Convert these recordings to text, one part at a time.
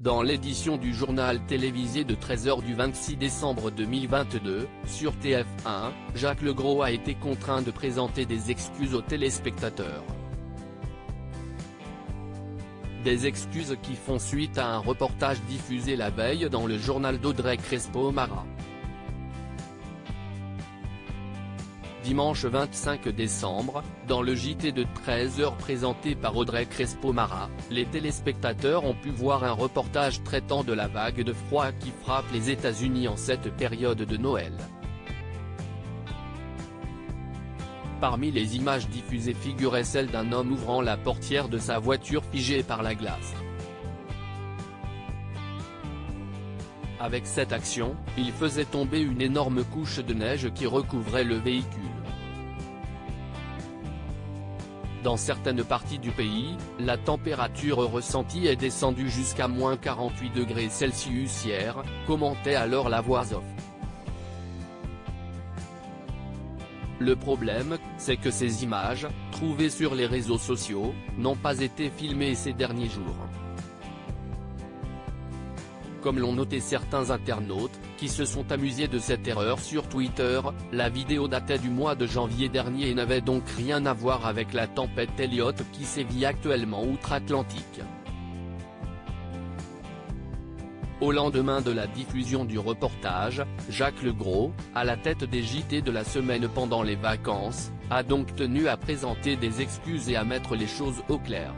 Dans l'édition du journal télévisé de 13h du 26 décembre 2022, sur TF1, Jacques Legros a été contraint de présenter des excuses aux téléspectateurs. Des excuses qui font suite à un reportage diffusé la veille dans le journal d'Audrey Crespo-Mara. Dimanche 25 décembre, dans le JT de 13h présenté par Audrey Crespo-Mara, les téléspectateurs ont pu voir un reportage traitant de la vague de froid qui frappe les États-Unis en cette période de Noël. Parmi les images diffusées figurait celle d'un homme ouvrant la portière de sa voiture figée par la glace. Avec cette action, il faisait tomber une énorme couche de neige qui recouvrait le véhicule. Dans certaines parties du pays, la température ressentie est descendue jusqu'à -48°C hier, commentait alors la voix off. Le problème, c'est que ces images, trouvées sur les réseaux sociaux, n'ont pas été filmées ces derniers jours. Comme l'ont noté certains internautes, qui se sont amusés de cette erreur sur Twitter, la vidéo datait du mois de janvier dernier et n'avait donc rien à voir avec la tempête Elliott qui sévit actuellement outre-Atlantique. Au lendemain de la diffusion du reportage, Jacques Legros, à la tête des JT de la semaine pendant les vacances, a donc tenu à présenter des excuses et à mettre les choses au clair.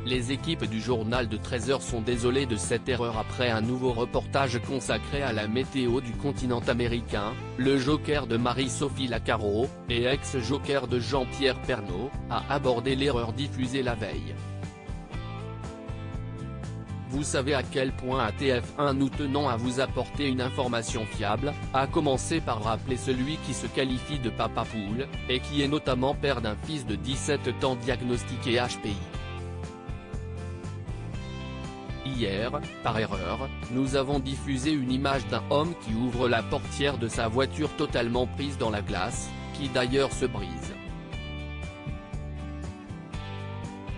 Les équipes du journal de 13h sont désolées de cette erreur après un nouveau reportage consacré à la météo du continent américain. Le joker de Marie-Sophie Lacaro, et ex-joker de Jean-Pierre Pernaut, a abordé l'erreur diffusée la veille. Vous savez à quel point à TF1 nous tenons à vous apporter une information fiable, à commencer par rappeler celui qui se qualifie de papa poule, et qui est notamment père d'un fils de 17 ans diagnostiqué HPI. Hier, par erreur, nous avons diffusé une image d'un homme qui ouvre la portière de sa voiture totalement prise dans la glace, qui d'ailleurs se brise.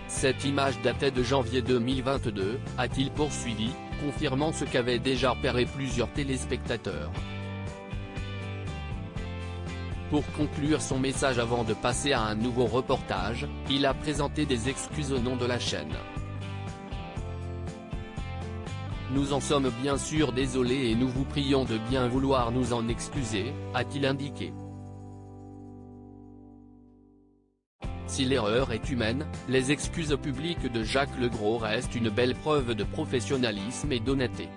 Cette image datait de janvier 2022, a-t-il poursuivi, confirmant ce qu'avaient déjà repéré plusieurs téléspectateurs. Pour conclure son message avant de passer à un nouveau reportage, il a présenté des excuses au nom de la chaîne. Nous en sommes bien sûr désolés et nous vous prions de bien vouloir nous en excuser, a-t-il indiqué. Si l'erreur est humaine, les excuses publiques de Jacques Legros restent une belle preuve de professionnalisme et d'honnêteté.